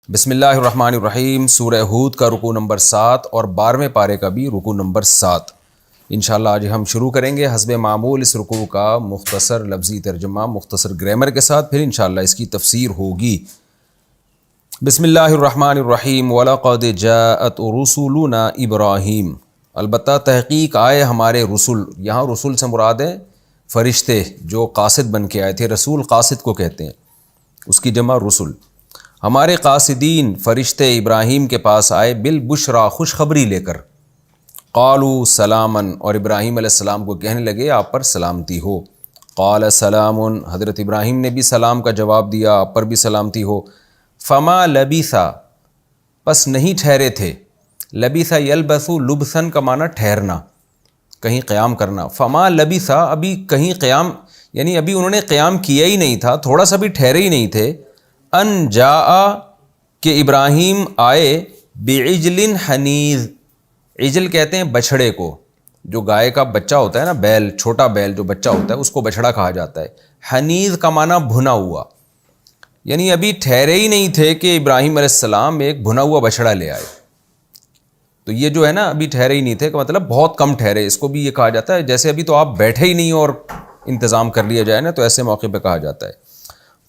بسم اللہ الرحمن الرحیم۔ سورہ ہود کا رکوع نمبر 7 اور 12ویں پارے کا بھی رکوع نمبر 7 انشاءاللہ آج ہم شروع کریں گے حسب معمول اس رکوع کا مختصر لفظی ترجمہ مختصر گرامر کے ساتھ، پھر انشاءاللہ اس کی تفسیر ہوگی۔ بسم اللہ الرحمن الرحیم۔ وَلَقَدْ جَاءَتْ رُسُلُنَا ابراہیم، البتہ تحقیق آئے ہمارے رسول۔ یہاں رسول سے مراد ہے فرشتے جو قاصد بن کے آئے تھے، رسول قاصد کو کہتے ہیں، اس کی جمع رسول۔ ہمارے قاصدین فرشتے ابراہیم کے پاس آئے بالبشرا، خوشخبری لے کر۔ قالوا سلامن، اور ابراہیم علیہ السلام کو کہنے لگے آپ پر سلامتی ہو۔ قال سلام، حضرت ابراہیم نے بھی سلام کا جواب دیا، آپ پر بھی سلامتی ہو۔ فما لبثا، پس نہیں ٹھہرے تھے۔ لبثا یلبث، لبثن کا معنی ٹھہرنا، کہیں قیام کرنا۔ فما لبثا، ابھی کہیں قیام، یعنی ابھی انہوں نے قیام کیا ہی نہیں تھا، تھوڑا سا بھی ٹھہرے ہی نہیں تھے۔ ان جاء، کہ ابراہیم آئے، بعجل حنیذ، عجل کہتے ہیں بچھڑے کو، جو گائے کا بچہ ہوتا ہے نا، بیل، چھوٹا بیل جو بچہ ہوتا ہے اس کو بچھڑا کہا جاتا ہے۔ حنیذ کا معنی بھنا ہوا، یعنی ابھی ٹھہرے ہی نہیں تھے کہ ابراہیم علیہ السلام ایک بھنا ہوا بچھڑا لے آئے۔ تو یہ جو ہے نا ابھی ٹھہرے ہی نہیں تھے، کہ مطلب بہت کم ٹھہرے، اس کو بھی یہ کہا جاتا ہے جیسے ابھی تو آپ بیٹھے ہی نہیں اور انتظام کر لیا جائے نا، تو ایسے موقع پہ کہا جاتا ہے۔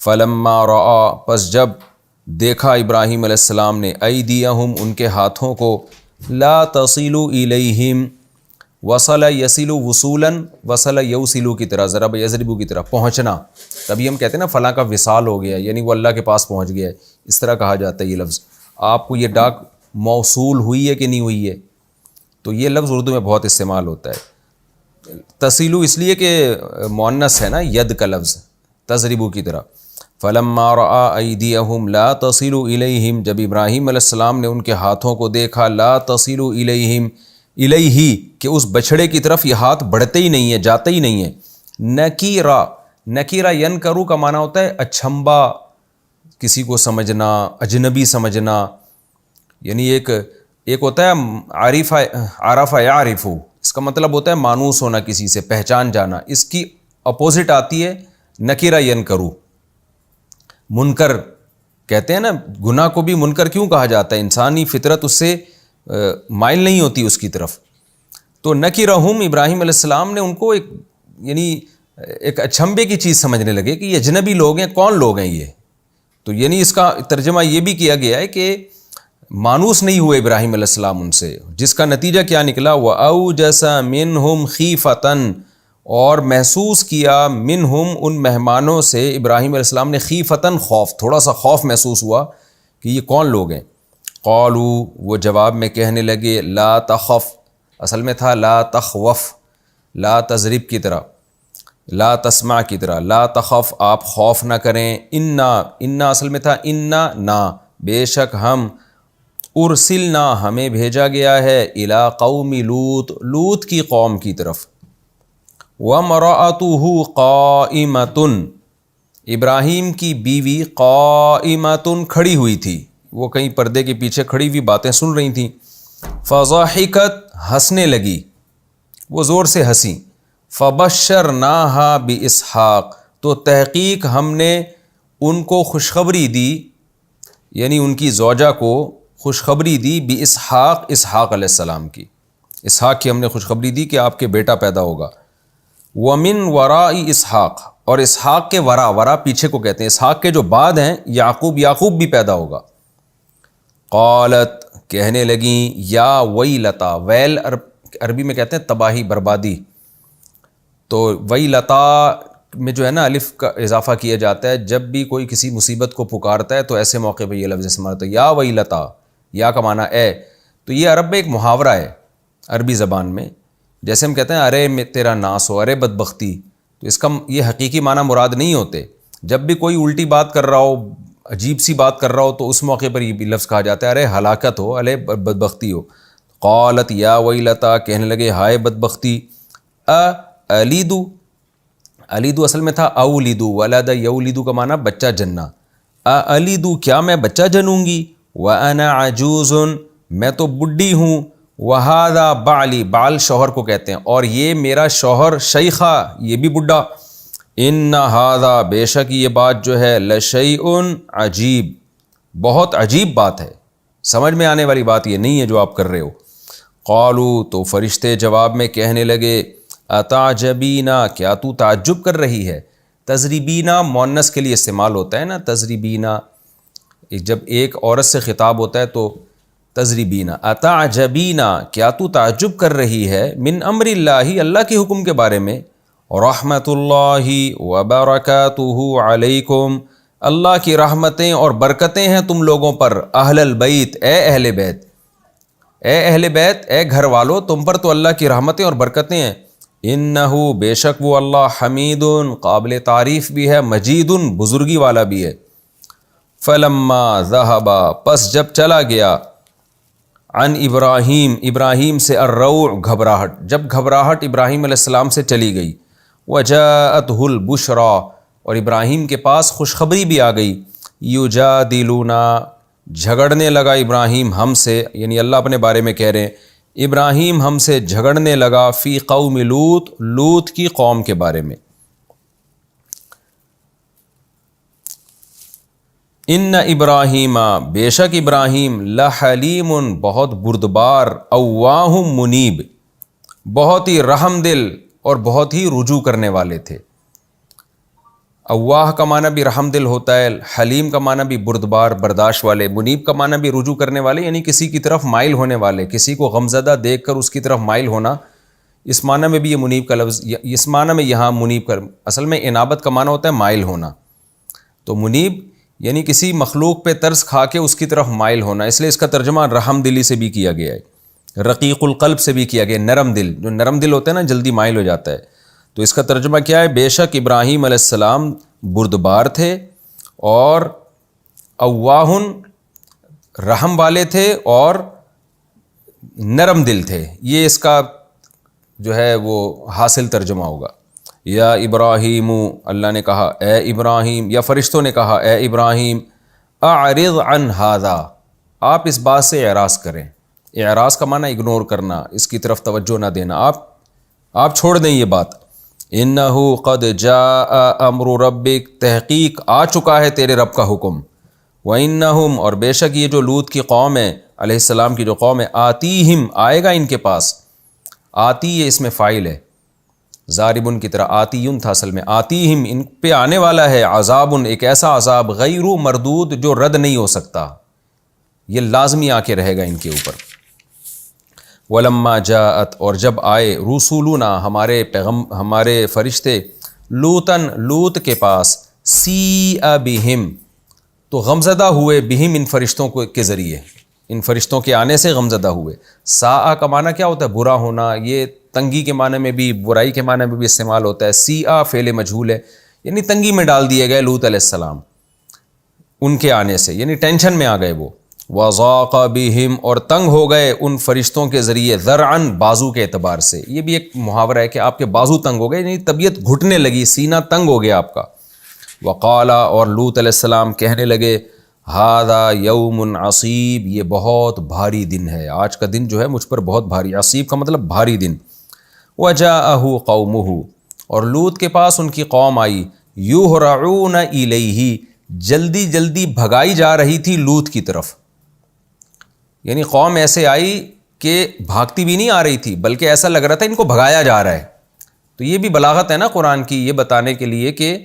فلما رأى، پس جب دیکھا ابراہیم علیہ السلام نے، ایدیہم، ان کے ہاتھوں کو، لا تصل الیہم، وصل یصل وصولا، وصل یوصل کی طرح، ضرب یضرب کی طرح پہنچنا، تبھی ہم کہتے ہیں نا فلاں کا وصال ہو گیا، یعنی وہ اللہ کے پاس پہنچ گیا ہے، اس طرح کہا جاتا ہے یہ لفظ۔ آپ کو یہ ڈاک موصول ہوئی ہے کہ نہیں ہوئی ہے؟ تو یہ لفظ اردو میں بہت استعمال ہوتا ہے۔ تصیلو اس لیے کہ مؤنث ہے نا، ید کا لفظ، تضربو کی طرح۔ فلما رأى ایدیہم لا تصل الیہم، جب ابراہیم علیہ السلام نے ان کے ہاتھوں کو دیکھا، لا تصل الیہم، الیہ، کہ اس بچھڑے کی طرف یہ ہاتھ بڑھتے ہی نہیں ہے، جاتے ہی نہیں ہے۔ نکیرا، نکیرا ینکرو کا معنی ہوتا ہے اچھمبا، کسی کو سمجھنا، اجنبی سمجھنا، یعنی ایک ہوتا ہے عرف یعرف، اس کا مطلب ہوتا ہے مانوس ہونا، کسی سے پہچان جانا۔ اس کی اپوزٹ آتی ہے نکیرا ینکرو، منکر کہتے ہیں نا، گناہ کو بھی منکر کیوں کہا جاتا ہے؟ انسانی فطرت اس سے مائل نہیں ہوتی اس کی طرف۔ تو نکرہم، ابراہیم علیہ السلام نے ان کو ایک اچھمبے کی چیز سمجھنے لگے کہ یہ اجنبی لوگ ہیں، کون لوگ ہیں یہ؟ تو یعنی اس کا ترجمہ یہ بھی کیا گیا ہے کہ مانوس نہیں ہوئے ابراہیم علیہ السلام ان سے، جس کا نتیجہ کیا نکلا؟ وَأَوْجَسَ مِنْهُمْ خِيفَةً، اور محسوس کیا منہم، ان مہمانوں سے، ابراہیم علیہ السلام نے خیفتاً، خوف، تھوڑا سا خوف محسوس ہوا کہ یہ کون لوگ ہیں۔ قالوا، وہ جواب میں کہنے لگے، لا تخف، اصل میں تھا لا تخوف، لا تضرب کی طرح، لا تسمع کی طرح، لا تخف، آپ خوف نہ کریں، انا اصل میں تھا انا، نا، بے شک ہم، ارسلنا، ہمیں بھیجا گیا ہے، الی قوم لوط، لوط کی قوم کی طرف۔ وَامْرَأَتُهُ قَائِمَةٌ، ابراہیم کی بیوی قائمۃ، کھڑی ہوئی تھی، وہ کہیں پردے کے پیچھے کھڑی ہوئی باتیں سن رہی تھیں۔ فضحکت، ہنسنے لگی، وہ زور سے ہنسی۔ فبشرناها باسحاق، تو تحقیق ہم نے ان کو خوشخبری دی، یعنی ان کی زوجہ کو خوشخبری دی، باسحاق، اسحاق علیہ السلام کی، اسحاق کی ہم نے خوشخبری دی کہ آپ کے بیٹا پیدا ہوگا۔ وَمِن وَرَاءِ اسحاق، اور اسحاق کے ورا پیچھے کو کہتے ہیں، اسحاق کے جو بعد ہیں یعقوب بھی پیدا ہوگا۔ قالت، کہنے لگیں، یا ویلتا، ویل عربی میں کہتے ہیں تباہی، بربادی، تو ویلتا میں جو ہے نا الف کا اضافہ کیا جاتا ہے جب بھی کوئی کسی مصیبت کو پکارتا ہے، تو ایسے موقع پہ یہ لفظ استعمال ہوتا ہے، یا ویلتا، یا کا معنی اے۔ تو یہ عرب میں ایک محاورہ ہے عربی زبان میں، جیسے ہم کہتے ہیں ارے تیرا ناس ہو، ارے بدبختی، تو اس کا یہ حقیقی معنی مراد نہیں ہوتے۔ جب بھی کوئی الٹی بات کر رہا ہو، عجیب سی بات کر رہا ہو، تو اس موقع پر یہ لفظ کہا جاتا ہے ارے ہلاکت ہو، ارے بدبختی ہو۔ قالت یا ویلتا، کہنے لگے ہائے بدبختی، الیدو، الیدو اصل میں تھا اولیدو، ولد یولیدو کا معنی بچہ جننا، الیدو، کیا میں بچہ جنوں گی، وانا عجوز، میں تو بڈھی ہوں، وہذا بعلی، بال شوہر کو کہتے ہیں، اور یہ میرا شوہر شیخہ، یہ بھی بڈھا، ان ہذا، بے شک یہ بات جو ہے، لشیء عجیب، بہت عجیب بات ہے، سمجھ میں آنے والی بات یہ نہیں ہے جو آپ کر رہے ہو۔ قالوا، تو فرشتے جواب میں کہنے لگے، اتعجبینا، کیا تو تعجب کر رہی ہے؟ تضریبینا مؤنث کے لیے استعمال ہوتا ہے نا، تضریبینا، جب ایک عورت سے خطاب ہوتا ہے تو تضریبینا، اتعجبینا، کیا تو تعجب کر رہی ہے، من امر اللہ، اللہ کے حکم کے بارے میں، رحمت اللہ وبرکاتہ علیکم، اللہ کی رحمتیں اور برکتیں ہیں تم لوگوں پر، اہل البیت، اے اہل بیت، اے اہل بیت، اے گھر والو، تم پر تو اللہ کی رحمتیں اور برکتیں ہیں۔ انہو، بے شک وہ اللہ، حمید، قابل تعریف بھی ہے، مجید، بزرگی والا بھی ہے۔ فلما ذہب، پس جب چلا گیا، عن ابراہیم، ابراہیم سے، الروع، گھبراہٹ، جب گھبراہٹ ابراہیم علیہ السلام سے چلی گئی، وجاءتہ البشرا، اور ابراہیم کے پاس خوشخبری بھی آ گئی، یجادلونا، جھگڑنے لگا ابراہیم ہم سے، یعنی اللہ اپنے بارے میں کہہ رہے ہیں، ابراہیم ہم سے جھگڑنے لگا، فی قوم لوط، لوط کی قوم کے بارے میں۔ ان ابراہیم، بے شک ابراہیم، لحلیم، بہت بردبار، اواہ منیب، بہت ہی رحم دل اور بہت ہی رجوع کرنے والے تھے۔ اواہ کا معنی بھی رحم دل ہوتا ہے، حلیم کا معنی بھی بردبار، برداشت والے، منیب کا معنی بھی رجوع کرنے والے، یعنی کسی کی طرف مائل ہونے والے، کسی کو غمزدہ دیکھ کر اس کی طرف مائل ہونا، اس معنی میں بھی یہ منیب کا لفظ، اس معنی میں یہاں منیب کا، اصل میں انابت کا معنی ہوتا ہے مائل ہونا، تو منیب یعنی کسی مخلوق پہ ترس کھا کے اس کی طرف مائل ہونا، اس لیے اس کا ترجمہ رحم دلی سے بھی کیا گیا ہے، رقیق القلب سے بھی کیا گیا، نرم دل، جو نرم دل ہوتا ہے نا جلدی مائل ہو جاتا ہے، تو اس کا ترجمہ کیا ہے؟ بے شک ابراہیم علیہ السلام بردبار تھے اور اواہن، رحم والے تھے اور نرم دل تھے، یہ اس کا جو ہے وہ حاصل ترجمہ ہوگا۔ یا ابراہیم، اللہ نے کہا اے ابراہیم، یا فرشتوں نے کہا اے ابراہیم، اعرض عن ھذا، آپ اس بات سے اعراض کریں، اعراض کا معنی اگنور کرنا، اس کی طرف توجہ نہ دینا، آپ چھوڑ دیں یہ بات۔ انہ قد جاء امر ربک، تحقیق آ چکا ہے تیرے رب کا حکم، وانہم، اور بے شک یہ جو لوط کی قوم ہے، علیہ السلام کی جو قوم ہے، آتیہم، آئے گا ان کے پاس، آتی یہ اس میں فاعل ہے، ضاربن کی طرح، آتیون تھا اصل میں، آتیہم، ان پہ آنے والا ہے، عذابن، ایک ایسا عذاب، غیر مردود، جو رد نہیں ہو سکتا، یہ لازمی آ کے رہے گا ان کے اوپر۔ ولما جاءت، اور جب آئے، رسولنا، ہمارے فرشتے، لوطن، لوط کے پاس، سیء بہم، تو غمزدہ ہوئے، بہم، ان فرشتوں کے ذریعے، ان فرشتوں کے آنے سے غمزدہ ہوئے۔ ساء کا معنی کیا ہوتا ہے؟ برا ہونا، یہ تنگی کے معنی میں بھی، برائی کے معنی میں بھی استعمال ہوتا ہے۔ سیء فعل مجہول ہے، یعنی تنگی میں ڈال دیے گئے لوط علیہ السلام ان کے آنے سے، یعنی ٹینشن میں آ گئے وہ۔ وضاق بہم، اور تنگ ہو گئے ان فرشتوں کے ذریعے، ذرعن، بازو کے اعتبار سے، یہ بھی ایک محاورہ ہے کہ آپ کے بازو تنگ ہو گئے، یعنی طبیعت گھٹنے لگی، سینہ تنگ ہو گیا آپ کا۔ وقالا، اور لوط علیہ السلام کہنے لگے، ھذا یوم عصیب، یہ بہت بھاری دن ہے، آج کا دن جو ہے مجھ پر بہت بھاری، عصیب کا مطلب بھاری دن۔ وجاءہ قومہ، اور لوط کے پاس ان کی قوم آئی، یہرعون الیہ، جلدی جلدی بھگائی جا رہی تھی لوط کی طرف، یعنی قوم ایسے آئی کہ بھاگتی بھی نہیں آ رہی تھی، بلکہ ایسا لگ رہا تھا ان کو بھگایا جا رہا ہے۔ تو یہ بھی بلاغت ہے نا قرآن کی، یہ بتانے کے لیے کہ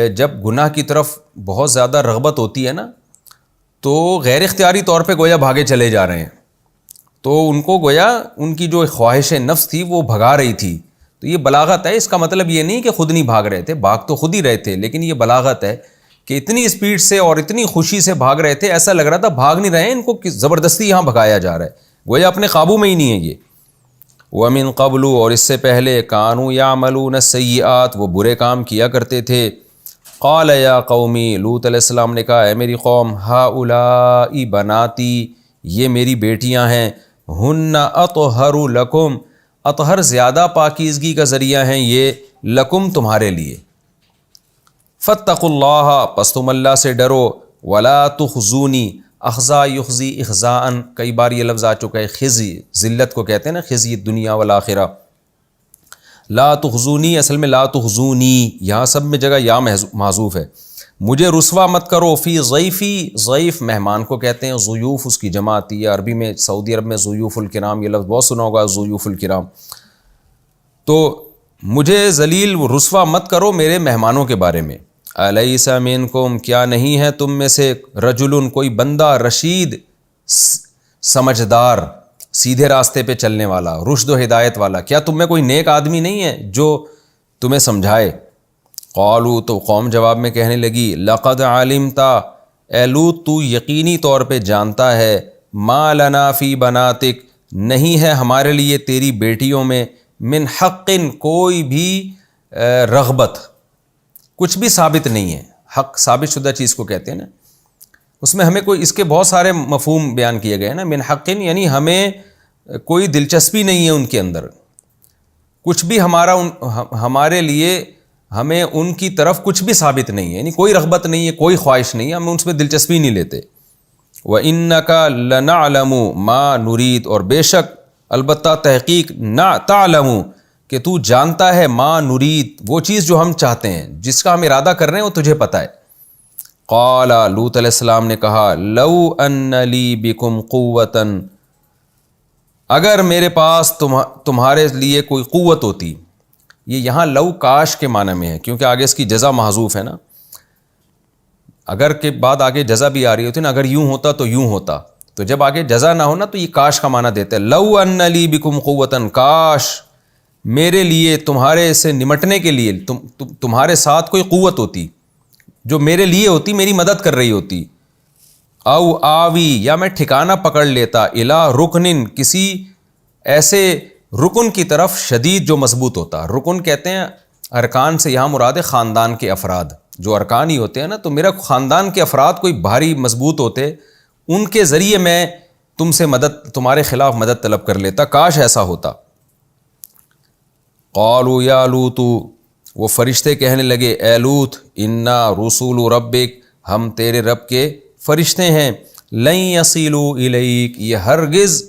جب گناہ کی طرف بہت زیادہ رغبت ہوتی ہے نا، تو غیر اختیاری طور پہ گویا بھاگے چلے جا رہے ہیں، تو ان کو گویا ان کی جو خواہش نفس تھی وہ بھگا رہی تھی، تو یہ بلاغت ہے، اس کا مطلب یہ نہیں کہ خود نہیں بھاگ رہے تھے، بھاگ تو خود ہی رہے تھے، لیکن یہ بلاغت ہے کہ اتنی اسپیڈ سے اور اتنی خوشی سے بھاگ رہے تھے، ایسا لگ رہا تھا بھاگ نہیں رہے ہیں، ان کو زبردستی یہاں بھگایا جا رہا ہے، گویا اپنے قابو میں ہی نہیں ہے یہ۔ وَمِن قَبْلُ، اور اس سے پہلے، كَانُوا يَعْمَلُونَ السَّيِّئَاتِ، وہ برے کام کیا کرتے تھے۔ قال یا قومی، لوط علیہ السلام نے کہا، اے میری قوم، ہؤلاء بناتی، یہ میری بیٹیاں ہیں، ہن اطہر لکم، اطہر زیادہ پاکیزگی کا ذریعہ ہیں یہ، لکم تمہارے لیے۔ فاتقوا اللہ، پس تم اللہ سے ڈرو، ولا تخزونی، اخزا یخزی اخزاء، کئی بار یہ لفظ آ چکا ہے، خزی، ذلت کو کہتے ہیں نا، خزی الدنیا والآخرہ۔ لا تخزونی، اصل میں لا تخزونی، یہاں سب میں جگہ یا محذوف ہے، مجھے رسوا مت کرو فی ضیفی، ضیف مہمان کو کہتے ہیں، ضیوف اس کی جمع آتی ہے عربی میں، سعودی عرب میں ضیوف الکرام یہ لفظ بہت سنا ہوگا، ضیوف الکرام. تو مجھے ذلیل رسوا مت کرو میرے مہمانوں کے بارے میں. الیس منکم، کیا نہیں ہے تم میں سے رجل، کوئی بندہ، رشید سمجھدار، سیدھے راستے پہ چلنے والا، رشد و ہدایت والا، کیا تم میں کوئی نیک آدمی نہیں ہے جو تمہیں سمجھائے؟ قالوا، تو قوم جواب میں کہنے لگی، لقد علمت، اے لوط تو یقینی طور پہ جانتا ہے، ما لنا فی بناتک، نہیں ہے ہمارے لیے تیری بیٹیوں میں، من حق، کوئی بھی رغبت، کچھ بھی ثابت نہیں ہے. حق ثابت شدہ چیز کو کہتے ہیں نا، اس میں ہمیں کوئی، اس کے بہت سارے مفہوم بیان کیے گئے ہیں نا. من حق یعنی ہمیں کوئی دلچسپی نہیں ہے ان کے اندر، کچھ بھی ہمارے لیے، ہمیں ان کی طرف کچھ بھی ثابت نہیں ہے، یعنی کوئی رغبت نہیں ہے، کوئی خواہش نہیں ہے، ہم اس میں دلچسپی نہیں لیتے. وَإِنَّكَ لَنَعْلَمُ مَا نُرِيد، اور بے شک البتہ تحقیق، تعلم کہ تو جانتا ہے، ما نرید وہ چیز جو ہم چاہتے ہیں، جس کا ہم ارادہ کر رہے ہیں وہ تجھے پتہ ہے. قال، لوط علیہ السلام نے کہا، لو ان لی بکم قوتاً، اگر میرے پاس تمہارے لیے کوئی قوت ہوتی. یہ یہاں لو کاش کے معنی میں ہے، کیونکہ آگے اس کی جزا محذوف ہے نا، اگر کے بعد آگے جزا بھی آ رہی ہوتی نا، اگر یوں ہوتا تو یوں ہوتا، تو جب آگے جزا نہ ہونا تو یہ کاش کا معنی دیتے ہیں. لو ان لی بکم قوتاً، کاش میرے لیے تمہارے سے نمٹنے کے لیے تمہارے ساتھ کوئی قوت ہوتی جو میرے لیے ہوتی، میری مدد کر رہی ہوتی. او آوی، یا میں ٹھکانہ پکڑ لیتا، الی رکن، کسی ایسے رکن کی طرف، شدید جو مضبوط ہوتا. رکن کہتے ہیں ارکان سے، یہاں مراد ہے خاندان کے افراد، جو ارکان ہی ہوتے ہیں نا، تو میرا خاندان کے افراد کوئی بھاری مضبوط ہوتے، ان کے ذریعے میں تم سے مدد، تمہارے خلاف مدد طلب کر لیتا، کاش ایسا ہوتا. قالوا یا لوط، وہ فرشتے کہنے لگے، اے لوط، انا رسول ربک، ہم تیرے رب کے فرشتے ہیں، لن یصلوا الیک، یہ ہرگز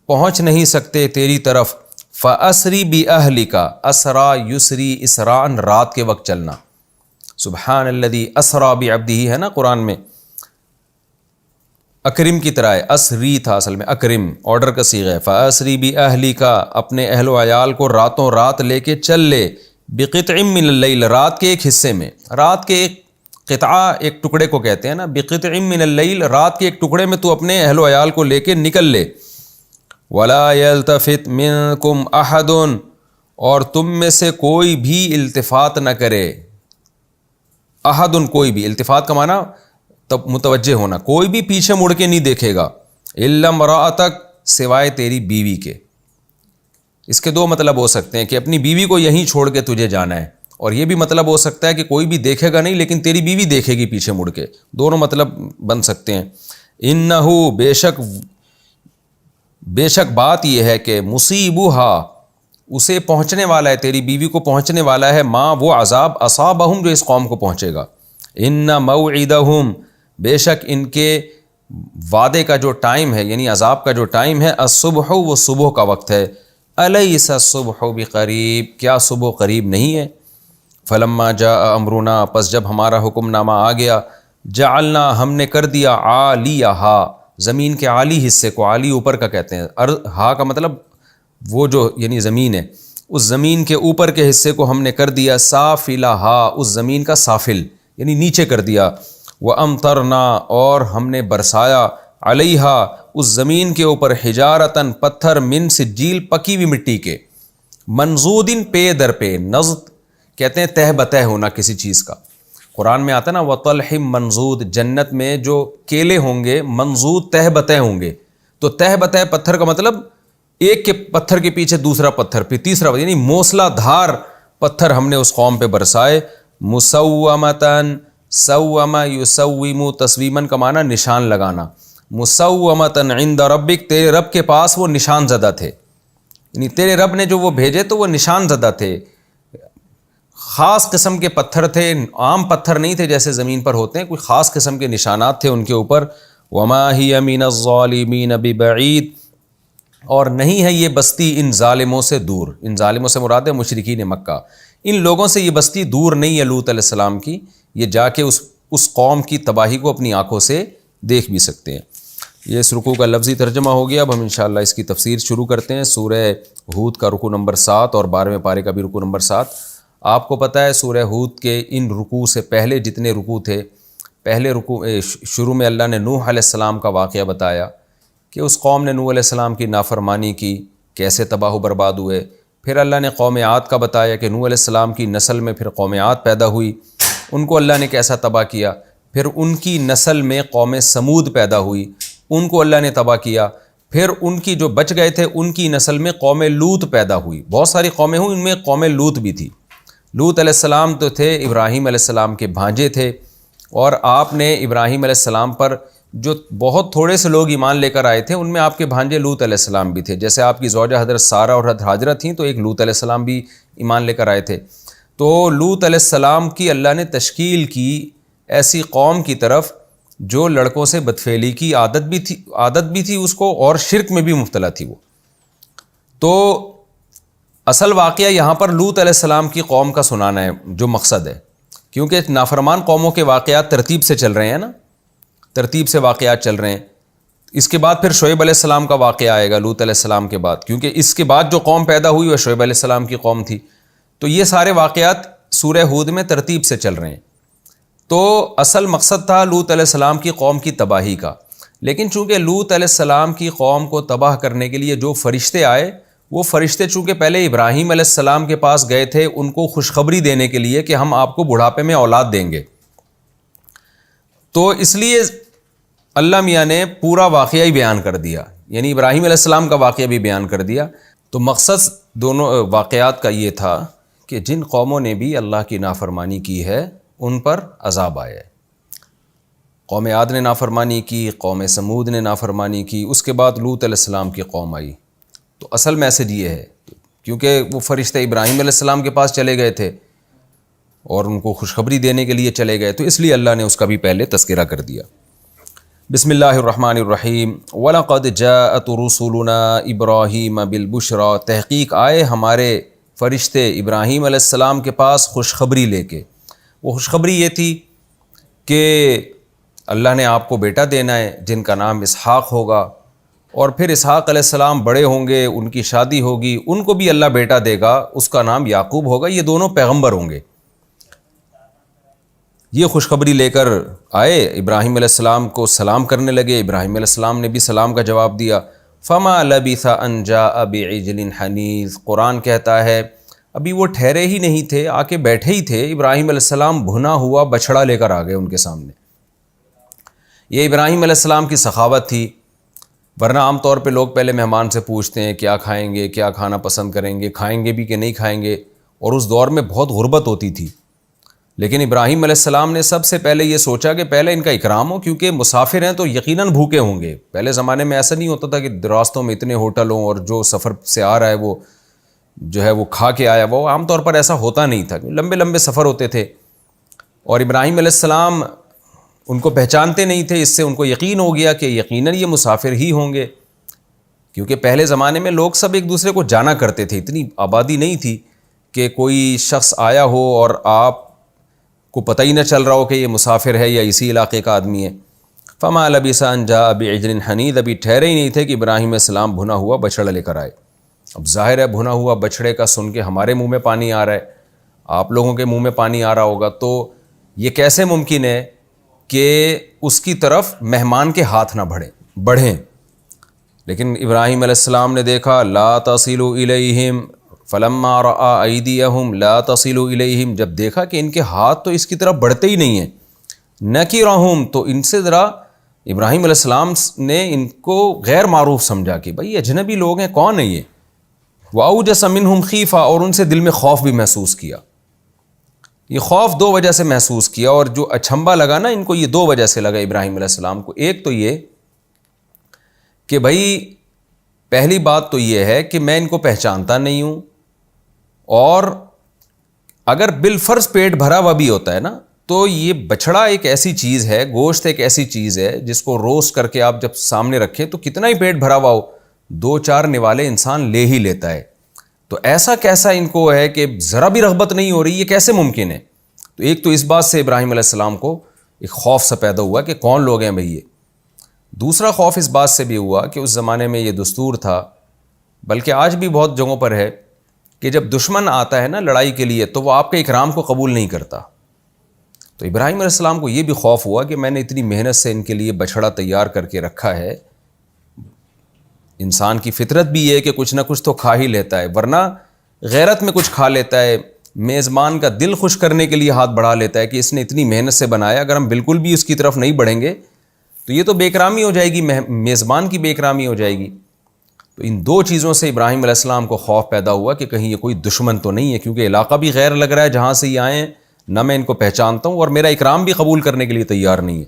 پہنچ نہیں سکتے تیری طرف. فاسری باہلک، اسرا یسری، اسراء رات کے وقت چلنا. سبحان الذی اسرا بعبدہ ہے نا قرآن میں، اکرم کی طرح ہے، اسری تھا اصل میں، اکرم آرڈر کا صیغہ ہے. فاسری باہلک، اپنے اہل و عیال کو راتوں رات لے کے چل لے، بقطع من اللیل، رات کے ایک حصے میں، رات کے ایک قطعہ ایک ٹکڑے کو کہتے ہیں نا، بقطع من اللیل، رات کے ایک ٹکڑے میں تو اپنے اہل و عیال کو لے کے نکل لے. ولا یلتفت منکم احد، اور تم میں سے کوئی بھی التفات نہ کرے. احد، کوئی بھی، التفات کا معنی تب متوجہ ہونا، کوئی بھی پیچھے مڑ کے نہیں دیکھے گا، الا امرأتک، سوائے تیری بیوی کے. اس کے دو مطلب ہو سکتے ہیں کہ اپنی بیوی کو یہیں چھوڑ کے تجھے جانا ہے، اور یہ بھی مطلب ہو سکتا ہے کہ کوئی بھی دیکھے گا نہیں لیکن تیری بیوی دیکھے گی پیچھے مڑ کے، دونوں مطلب بن سکتے ہیں. انہو، بے شک بات یہ ہے کہ مصیبہا، اسے پہنچنے والا ہے، تیری بیوی کو پہنچنے والا ہے، ما وہ عذاب، اصابہم، جو اس قوم کو پہنچے گا. ان موعدہم، بے شک ان کے وعدے کا جو ٹائم ہے، یعنی عذاب کا جو ٹائم ہے، الصبح، وہ صبح کا وقت ہے. الیس الصبح بقریب، کیا صبح قریب نہیں ہے. فلما جاء امرنا، پس جب ہمارا حکم نامہ آ گیا، جعلنا، ہم نے کر دیا، عالیہا، زمین کے عالی حصے کو، عالی اوپر کا کہتے ہیں، ہا کا مطلب وہ جو یعنی زمین ہے، اس زمین کے اوپر کے حصے کو ہم نے کر دیا، سافلہا، اس زمین کا سافل یعنی نیچے کر دیا. وَأَمْطَرْنَا، اور ہم نے برسایا، علیہا، اس زمین کے اوپر، حجارتاً، پتھر، من سجیل، پکی ہوئی مٹی کے، منضودن، پے در پے، نضد کہتے ہیں تہ بتہ ہونا کسی چیز کا. قرآن میں آتا ہے نا، وَطَلْحٍ مَنضُود، جنت میں جو کیلے ہوں گے منضود تہ بتہ ہوں گے. تو تہ بتہ پتھر کا مطلب ایک کے پتھر کے پیچھے دوسرا پتھر، پھر تیسرا، یعنی موسلا دھار پتھر ہم نے اس قوم پہ برسائے. مسومتاً، سوم یسوم، تسویماً کا معنی نشان لگانا. مسومتاً عند ربک، تیرے رب کے پاس وہ نشان زدہ تھے، یعنی تیرے رب نے جو وہ بھیجے تو وہ نشان زدہ تھے، خاص قسم کے پتھر تھے، عام پتھر نہیں تھے جیسے زمین پر ہوتے ہیں، کوئی خاص قسم کے نشانات تھے ان کے اوپر. وما ہی من الظالمین ببعید، اور نہیں ہے یہ بستی ان ظالموں سے دور. ان ظالموں سے مراد ہے مشرکین مکہ، ان لوگوں سے یہ بستی دور نہیں ہے لوط علیہ السلام کی، یہ جا کے اس قوم کی تباہی کو اپنی آنکھوں سے دیکھ بھی سکتے ہیں۔ یہ اس رکوع کا لفظی ترجمہ ہو گیا۔ اب ہم انشاءاللہ اس کی تفسیر شروع کرتے ہیں۔ سورہ ہود کا رکوع نمبر 7 اور 12ویں پارے کا بھی رکوع نمبر 7۔ آپ کو پتہ ہے سورہ ہود کے ان رکوع سے پہلے جتنے رکوع تھے، پہلے رکوع شروع میں اللہ نے نوح علیہ السلام کا واقعہ بتایا کہ اس قوم نے نوح علیہ السلام کی نافرمانی کی، کیسے تباہ و برباد ہوئے۔ پھر اللہ نے قوم عاد کا بتایا کہ نوح علیہ السلام کی نسل میں پھر قوم عاد پیدا ہوئی، ان کو اللہ نے کیسا تباہ کیا۔ پھر ان کی نسل میں قوم سمود پیدا ہوئی، ان کو اللہ نے تباہ کیا۔ پھر ان کی جو بچ گئے تھے ان کی نسل میں قوم لوط پیدا ہوئی، بہت ساری قومیں ہوئیں، ان میں قوم لوط بھی تھی۔ لوط علیہ السلام تو تھے ابراہیم علیہ السلام کے بھانجے تھے، اور آپ نے ابراہیم علیہ السلام پر جو بہت تھوڑے سے لوگ ایمان لے کر آئے تھے ان میں آپ کے بھانجے لوط علیہ السلام بھی تھے، جیسے آپ کی زوجہ حضرت سارہ اور حضرت ہاجرہ تھیں تو ایک لوط علیہ السلام بھی ایمان لے کر آئے تھے۔ تو لوط علیہ السلام کی اللہ نے تشکیل کی ایسی قوم کی طرف جو لڑکوں سے بدفعلی کی عادت بھی تھی اس کو، اور شرک میں بھی مبتلا تھی وہ۔ تو اصل واقعہ یہاں پر لوط علیہ السلام کی قوم کا سنانا ہے جو مقصد ہے، کیونکہ نافرمان قوموں کے واقعات ترتیب سے چل رہے ہیں نا، ترتیب سے واقعات چل رہے ہیں۔ اس کے بعد پھر شعیب علیہ السلام کا واقعہ آئے گا لوط علیہ السلام کے بعد، کیونکہ اس کے بعد جو قوم پیدا ہوئی وہ شعیب علیہ السلام کی قوم تھی۔ تو یہ سارے واقعات سورہ ہود میں ترتیب سے چل رہے ہیں۔ تو اصل مقصد تھا لوط علیہ السلام کی قوم کی تباہی کا، لیکن چونکہ لوط علیہ السلام کی قوم کو تباہ کرنے کے لیے جو فرشتے آئے، وہ فرشتے چونکہ پہلے ابراہیم علیہ السلام کے پاس گئے تھے ان کو خوشخبری دینے کے لیے کہ ہم آپ کو بڑھاپے میں اولاد دیں گے، تو اس لیے اللہ میاں نے پورا واقعہ ہی بیان کر دیا، یعنی ابراہیم علیہ السلام کا واقعہ بھی بیان کر دیا۔ تو مقصد دونوں واقعات کا یہ تھا کہ جن قوموں نے بھی اللہ کی نافرمانی کی ہے ان پر عذاب آیا ہے۔ قوم عاد نے نافرمانی کی، قوم سمود نے نافرمانی کی، اس کے بعد لوط علیہ السلام کی قوم آئی۔ تو اصل میسج یہ ہے، کیونکہ وہ فرشتے ابراہیم علیہ السلام کے پاس چلے گئے تھے اور ان کو خوشخبری دینے کے لیے چلے گئے، تو اس لیے اللہ نے اس کا بھی پہلے تذکرہ کر دیا۔ بسم اللہ الرحمن الرحیم۔ وَلَقَدْ جَاءَتْ رُسُلُنَا إِبْرَاهِيمَ بِالْبُشْرَى، تحقیق آئے ہمارے فرشتے ابراہیم علیہ السلام کے پاس خوشخبری لے کے۔ وہ خوشخبری یہ تھی کہ اللہ نے آپ کو بیٹا دینا ہے جن کا نام اسحاق ہوگا، اور پھر اسحاق علیہ السلام بڑے ہوں گے، ان کی شادی ہوگی، ان کو بھی اللہ بیٹا دے گا، اس کا نام یعقوب ہوگا، یہ دونوں پیغمبر ہوں گے۔ یہ خوشخبری لے کر آئے، ابراہیم علیہ السلام کو سلام کرنے لگے، ابراہیم علیہ السلام نے بھی سلام کا جواب دیا۔ فما لبث ان جاء بعجل حنیذ، قرآن کہتا ہے ابھی وہ ٹھہرے ہی نہیں تھے، آ کے بیٹھے ہی تھے، ابراہیم علیہ السلام بھنا ہوا بچھڑا لے کر آ گئے ان کے سامنے۔ یہ ابراہیم علیہ السلام کی سخاوت تھی، ورنہ عام طور پہ لوگ پہلے مہمان سے پوچھتے ہیں کیا کھائیں گے، کیا کھانا پسند کریں گے، کھائیں گے بھی کہ نہیں کھائیں گے، اور اس دور میں بہت غربت ہوتی تھی۔ لیکن ابراہیم علیہ السلام نے سب سے پہلے یہ سوچا کہ پہلے ان کا اکرام ہو، کیونکہ مسافر ہیں تو یقیناً بھوکے ہوں گے۔ پہلے زمانے میں ایسا نہیں ہوتا تھا کہ راستوں میں اتنے ہوٹل ہوں اور جو سفر سے آ رہا ہے وہ جو ہے وہ کھا کے آیا، وہ عام طور پر ایسا ہوتا نہیں تھا، لمبے لمبے سفر ہوتے تھے، اور ابراہیم علیہ السلام ان کو پہچانتے نہیں تھے، اس سے ان کو یقین ہو گیا کہ یقیناً یہ مسافر ہی ہوں گے، کیونکہ پہلے زمانے میں لوگ سب ایک دوسرے کو جانا کرتے تھے، اتنی آبادی نہیں تھی کہ کوئی شخص آیا ہو اور آپ کو پتہ ہی نہ چل رہا ہو کہ یہ مسافر ہے یا اسی علاقے کا آدمی ہے۔ فما لبث ان جاء بعجل حنیذ، ابھی ٹھہرے ہی نہیں تھے کہ ابراہیم علیہ السلام بھنا ہوا بچڑا لے کر آئے۔ اب ظاہر ہے بھنا ہوا بچڑے کا سن کے ہمارے منہ میں پانی آ رہا ہے، آپ لوگوں کے منہ میں پانی آ رہا ہوگا، تو یہ کیسے ممکن ہے کہ اس کی طرف مہمان کے ہاتھ نہ بڑھیں؟ لیکن ابراہیم علیہ السلام نے دیکھا لا تصل الیہم فلما رأى ایدیہم لا تصل الیہم، جب دیکھا کہ ان کے ہاتھ تو اس کی طرف بڑھتے ہی نہیں ہیں، نکرہم، تو ان سے ذرا ابراہیم علیہ السلام نے ان کو غیر معروف سمجھا کہ بھائی اجنبی لوگ ہیں، کون ہے یہ؟ وَأَوْجَسَ مِنْهُمْ خِیفَةً، اور ان سے دل میں خوف بھی محسوس کیا۔ یہ خوف دو وجہ سے محسوس کیا، اور جو اچھمبا لگا نا ان کو، یہ دو وجہ سے لگا ابراہیم علیہ السلام کو۔ ایک تو یہ کہ بھائی پہلی بات تو یہ ہے کہ میں ان کو پہچانتا نہیں ہوں، اور اگر بالفرض پیٹ بھرا ہوا بھی ہوتا ہے نا تو یہ بچھڑا ایک ایسی چیز ہے، گوشت ایک ایسی چیز ہے جس کو روسٹ کر کے آپ جب سامنے رکھیں تو کتنا ہی پیٹ بھرا ہوا ہو، دو چار نوالے انسان لے ہی لیتا ہے، تو ایسا کیسا ان کو ہے کہ ذرا بھی رغبت نہیں ہو رہی، یہ کیسے ممکن ہے؟ تو ایک تو اس بات سے ابراہیم علیہ السلام کو ایک خوف سا پیدا ہوا کہ کون لوگ ہیں بھئی یہ. دوسرا خوف اس بات سے بھی ہوا کہ اس زمانے میں یہ دستور تھا، بلکہ آج بھی بہت جگہوں پر ہے، کہ جب دشمن آتا ہے نا لڑائی کے لیے تو وہ آپ کے اکرام کو قبول نہیں کرتا. تو ابراہیم علیہ السلام کو یہ بھی خوف ہوا کہ میں نے اتنی محنت سے ان کے لیے بچھڑا تیار کر کے رکھا ہے. انسان کی فطرت بھی یہ ہے کہ کچھ نہ کچھ تو کھا ہی لیتا ہے، ورنہ غیرت میں کچھ کھا لیتا ہے، میزبان کا دل خوش کرنے کے لیے ہاتھ بڑھا لیتا ہے کہ اس نے اتنی محنت سے بنایا، اگر ہم بالکل بھی اس کی طرف نہیں بڑھیں گے تو یہ تو بے اکرامی ہو جائے گی، میزبان کی بے اکرامی ہو جائے گی. تو ان دو چیزوں سے ابراہیم علیہ السلام کو خوف پیدا ہوا کہ کہیں یہ کوئی دشمن تو نہیں ہے، کیونکہ علاقہ بھی غیر لگ رہا ہے جہاں سے یہ آئے ہیں، نہ میں ان کو پہچانتا ہوں اور میرا اکرام بھی قبول کرنے کے لیے تیار نہیں ہے.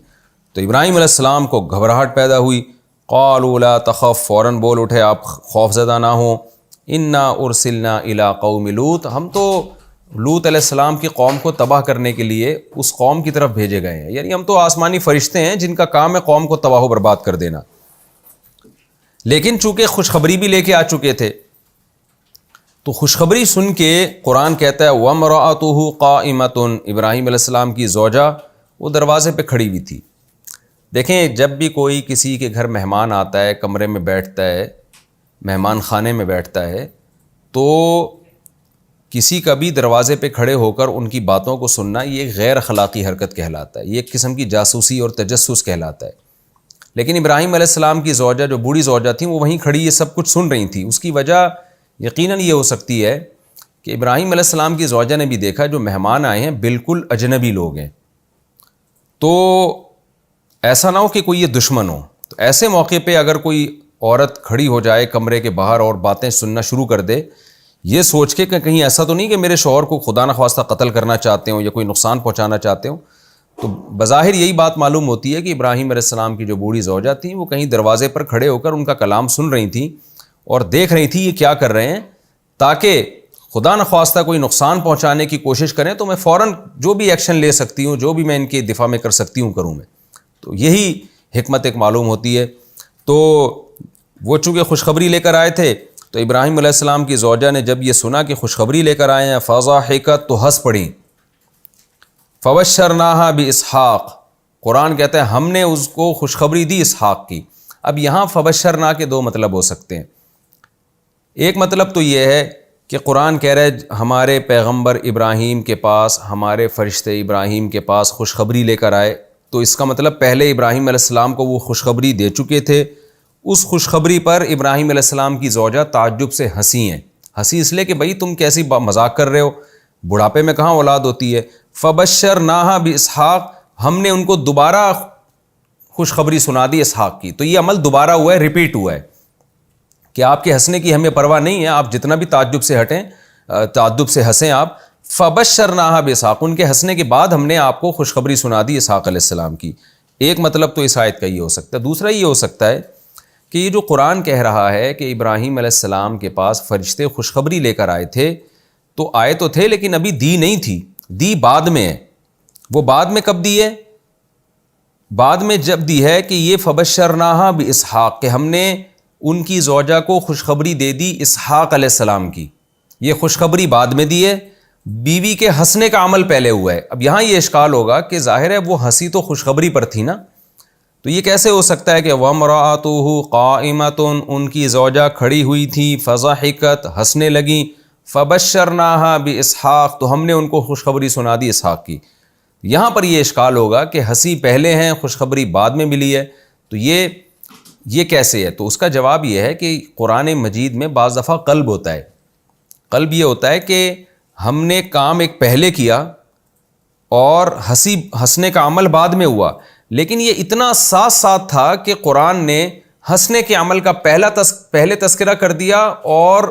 تو ابراہیم علیہ السلام کو گھبراہٹ پیدا ہوئی. قالوا لا تخف، فوراً بول اٹھے آپ خوف زدہ نہ ہوں. انا ارسلنا الی قوم لوط، ہم تو لوط علیہ السلام کی قوم کو تباہ کرنے کے لیے اس قوم کی طرف بھیجے گئے ہیں. یعنی ہم تو آسمانی فرشتے ہیں جن کا کام ہے قوم کو تباہ و برباد کر دینا. لیکن چونکہ خوشخبری بھی لے کے آ چکے تھے تو خوشخبری سن کے قرآن کہتا ہے وَامْرَأَتُهُ قَائِمَةٌ، ابراہیم علیہ السلام کی زوجہ وہ دروازے پہ کھڑی ہوئی تھی. دیکھیں جب بھی کوئی کسی کے گھر مہمان آتا ہے، کمرے میں بیٹھتا ہے، مہمان خانے میں بیٹھتا ہے، تو کسی کا بھی دروازے پہ کھڑے ہو کر ان کی باتوں کو سننا یہ غیر اخلاقی حرکت کہلاتا ہے، یہ ایک قسم کی جاسوسی اور تجسس کہلاتا ہے. لیکن ابراہیم علیہ السلام کی زوجہ جو بوڑھی زوجہ تھیں وہ وہیں کھڑی یہ سب کچھ سن رہی تھیں. اس کی وجہ یقیناً یہ ہو سکتی ہے کہ ابراہیم علیہ السلام کی زوجہ نے بھی دیکھا جو مہمان آئے ہیں بالکل اجنبی لوگ ہیں، تو ایسا نہ ہو کہ کوئی یہ دشمن ہو. تو ایسے موقع پہ اگر کوئی عورت کھڑی ہو جائے کمرے کے باہر اور باتیں سننا شروع کر دے، یہ سوچ کے کہ کہیں ایسا تو نہیں کہ میرے شوہر کو خدا نخواستہ قتل کرنا چاہتے ہوں یا کوئی نقصان پہنچانا چاہتے ہوں. تو بظاہر یہی بات معلوم ہوتی ہے کہ ابراہیم علیہ السلام کی جو بوڑھی زوجہ تھیں وہ کہیں دروازے پر کھڑے ہو کر ان کا کلام سن رہی تھیں اور دیکھ رہی تھیں یہ کیا کر رہے ہیں، تاکہ خدا نخواستہ کوئی نقصان پہنچانے کی کوشش کریں تو میں فوراً جو بھی ایکشن لے سکتی ہوں، جو بھی میں ان کے دفاع میں کر سکتی ہوں کروں میں. تو یہی حکمت ایک معلوم ہوتی ہے. تو وہ چونکہ خوشخبری لے کر آئے تھے تو ابراہیم علیہ السلام کی زوجہ نے جب یہ سنا کہ خوشخبری لے کر آئے ہیں فضحکت، تو ہنس پڑیں. فبشرناها باسحاق، قرآن کہتا ہے ہم نے اس کو خوشخبری دی اسحاق کی. اب یہاں فبشرنا کے دو مطلب ہو سکتے ہیں. ایک مطلب تو یہ ہے کہ قرآن کہہ رہے ہمارے پیغمبر ابراہیم کے پاس، ہمارے فرشتے ابراہیم کے پاس خوشخبری لے کر آئے، تو اس کا مطلب پہلے ابراہیم علیہ السلام کو وہ خوشخبری دے چکے تھے. اس خوشخبری پر ابراہیم علیہ السلام کی زوجہ تعجب سے ہنسی ہیں. ہنسی اس لیے کہ بھئی تم کیسی مذاق کر رہے ہو، بڑھاپے میں کہاں اولاد ہوتی ہے. فبشرناہا باسحاق، ہم نے ان کو دوبارہ خوشخبری سنا دی اسحاق کی. تو یہ عمل دوبارہ ہوا ہے، ریپیٹ ہوا ہے کہ آپ کے ہنسنے کی ہمیں پرواہ نہیں ہے، آپ جتنا بھی تعجب سے ہٹیں، تعجب سے ہنسیں آپ. فبشرناہا باسحاق، ان کے ہنسنے کے بعد ہم نے آپ کو خوشخبری سنا دی اسحاق علیہ السلام کی. ایک مطلب تو اس آیت کا یہ ہو سکتا ہے. دوسرا یہ ہو سکتا ہے کہ یہ جو قرآن کہہ رہا ہے کہ ابراہیم علیہ السلام کے پاس فرشتے خوشخبری لے کر آئے تھے، تو آئے تو تھے لیکن ابھی دی نہیں تھی، دی بعد میں ہے. وہ بعد میں کب دی ہے؟ بعد میں جب دی ہے کہ یہ فبشرناہا باسحاق، کہ ہم نے ان کی زوجہ کو خوشخبری دے دی اسحاق علیہ السلام کی. یہ خوشخبری بعد میں دی ہے، بیوی کے ہنسنے کا عمل پہلے ہوا ہے. اب یہاں یہ اشکال ہوگا کہ ظاہر ہے وہ ہنسی تو خوشخبری پر تھی نا، تو یہ کیسے ہو سکتا ہے کہ وَامْرَأَتُهُ قَائِمَةٌ، ان کی زوجہ کھڑی ہوئی تھی، فضحکت، ہنسنے لگیں، فبشرناها باسحاق، تو ہم نے ان کو خوشخبری سنا دی اسحاق کی. یہاں پر یہ اشکال ہوگا کہ ہنسی پہلے ہیں، خوشخبری بعد میں ملی ہے، تو یہ کیسے ہے؟ تو اس کا جواب یہ ہے کہ قرآن مجید میں بعض دفعہ قلب ہوتا ہے. قلب یہ ہوتا ہے کہ ہم نے کام ایک پہلے کیا اور ہنسنے کا عمل بعد میں ہوا، لیکن یہ اتنا ساتھ ساتھ تھا کہ قرآن نے ہنسنے کے عمل کا پہلے تذکرہ کر دیا اور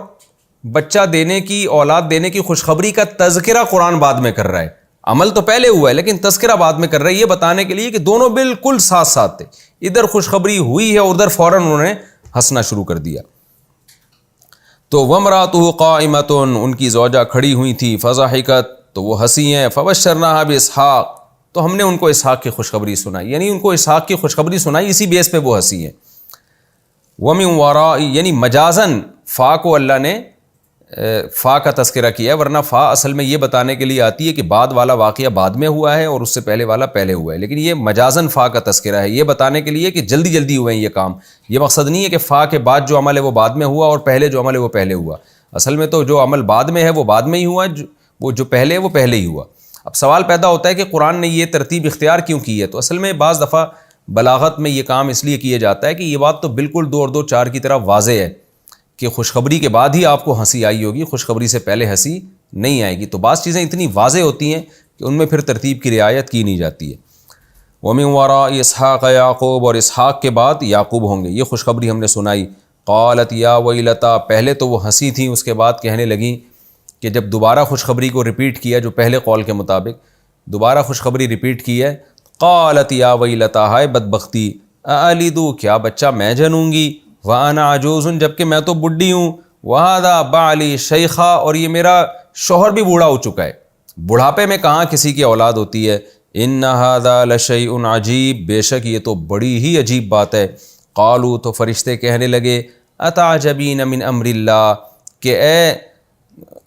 بچہ دینے کی، اولاد دینے کی خوشخبری کا تذکرہ قرآن بعد میں کر رہا ہے. عمل تو پہلے ہوا ہے لیکن تذکرہ بعد میں کر رہا ہے، یہ بتانے کے لیے کہ دونوں بالکل ساتھ ساتھ تھے. ادھر خوشخبری ہوئی ہے، ادھر فوراً انہوں نے ہنسنا شروع کر دیا. تو وَامْرَأَتُهُ قَائِمَةٌ، ان کی زوجہ کھڑی ہوئی تھی، فضحکت، تو وہ ہنسی ہیں، فبشرناہا باسحاق، تو ہم نے ان کو اسحاق کی خوشخبری سنائی. یعنی ان کو اسحاق کی خوشخبری سنائی، اسی بیس پہ وہ ہنسی ہیں. وَمِن وَرَاءِ، یعنی مجازاً فا کو اللہ نے فا کا تذکرہ کیا ہے، ورنہ فا اصل میں یہ بتانے کے لیے آتی ہے کہ بعد والا واقعہ بعد میں ہوا ہے اور اس سے پہلے والا پہلے ہوا ہے، لیکن یہ مجازن فا کا تذکرہ ہے، یہ بتانے کے لیے کہ جلدی جلدی ہوئے ہیں یہ کام. یہ مقصد نہیں ہے کہ فا کے بعد جو عمل ہے وہ بعد میں ہوا اور پہلے جو عمل ہے وہ پہلے ہوا. اصل میں تو جو عمل بعد میں ہے وہ بعد میں ہی ہوا، وہ جو پہلے ہے وہ پہلے ہی ہوا. اب سوال پیدا ہوتا ہے کہ قرآن نے یہ ترتیب اختیار کیوں کی ہے؟ تو اصل میں بعض دفعہ بلاغت میں یہ کام اس لیے کیا جاتا ہے کہ یہ بات تو بالکل 2 اور 2 4 کی طرح واضح ہے کہ خوشخبری کے بعد ہی آپ کو ہنسی آئی ہوگی، خوشخبری سے پہلے ہنسی نہیں آئے گی. تو بعض چیزیں اتنی واضح ہوتی ہیں کہ ان میں پھر ترتیب کی رعایت کی نہیں جاتی ہے. وَمِن وَرَاءِ اسحاق یعقوب، اور اسحاق کے بعد یعقوب ہوں گے. یہ خوشخبری ہم نے سنائی. قالت یا ویلتا، پہلے تو وہ ہنسی تھیں، اس کے بعد کہنے لگیں کہ جب دوبارہ خوشخبری کو ریپیٹ کیا جو پہلے قول کے مطابق دوبارہ خوشخبری ریپیٹ کی ہے، قالت یا ویلتا، ہائے بدبختی، اَأَلِدُ، کیا بچہ میں جنوں گی، وَأَنَا عَجُوزٌ، جبکہ میں تو بڈھی ہوں، وَهَذَا بَعْلِي شَيْخًا، اور یہ میرا شوہر بھی بوڑھا ہو چکا ہے. بڑھاپے میں کہاں کسی کی اولاد ہوتی ہے. إِنَّ هَذَا لَشَيْءٌ عَجِيبٌ، بے شک یہ تو بڑی ہی عجیب بات ہے. قالوا، تو فرشتے کہنے لگے، أَتَعْجَبِينَ مِنْ أَمْرِ اللَّهِ، کہ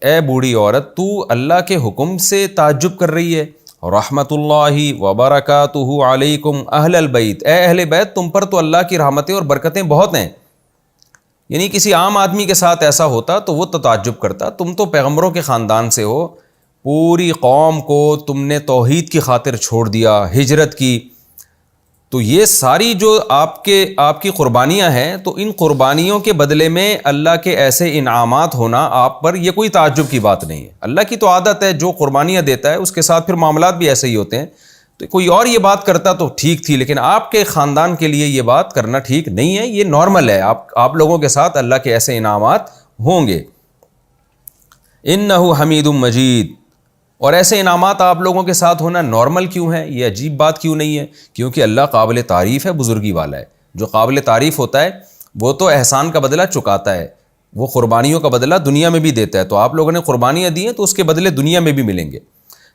اے بوڑھی عورت، تو اللہ کے حکم سے تعجب کر رہی ہے. رحمت اللہ وبرکاتہ علیکم اہل البیت، اے اہل بیت، تم پر تو اللہ کی رحمتیں اور برکتیں بہت ہیں. یعنی کسی عام آدمی کے ساتھ ایسا ہوتا تو وہ تو تعجب کرتا، تم تو پیغمبروں کے خاندان سے ہو، پوری قوم کو تم نے توحید کی خاطر چھوڑ دیا، ہجرت کی، تو یہ ساری جو آپ کی قربانیاں ہیں، تو ان قربانیوں کے بدلے میں اللہ کے ایسے انعامات ہونا آپ پر یہ کوئی تعجب کی بات نہیں ہے. اللہ کی تو عادت ہے، جو قربانیاں دیتا ہے اس کے ساتھ پھر معاملات بھی ایسے ہی ہوتے ہیں. تو کوئی اور یہ بات کرتا تو ٹھیک تھی، لیکن آپ کے خاندان کے لیے یہ بات کرنا ٹھیک نہیں ہے. یہ نارمل ہے، آپ لوگوں کے ساتھ اللہ کے ایسے انعامات ہوں گے. انہ حمید مجید، اور ایسے انعامات آپ لوگوں کے ساتھ ہونا نارمل کیوں ہے، یہ عجیب بات کیوں نہیں ہے؟ کیونکہ اللہ قابل تعریف ہے، بزرگی والا ہے. جو قابل تعریف ہوتا ہے وہ تو احسان کا بدلہ چکاتا ہے، وہ قربانیوں کا بدلہ دنیا میں بھی دیتا ہے. تو آپ لوگوں نے قربانیاں دی ہیں تو اس کے بدلے دنیا میں بھی ملیں گے.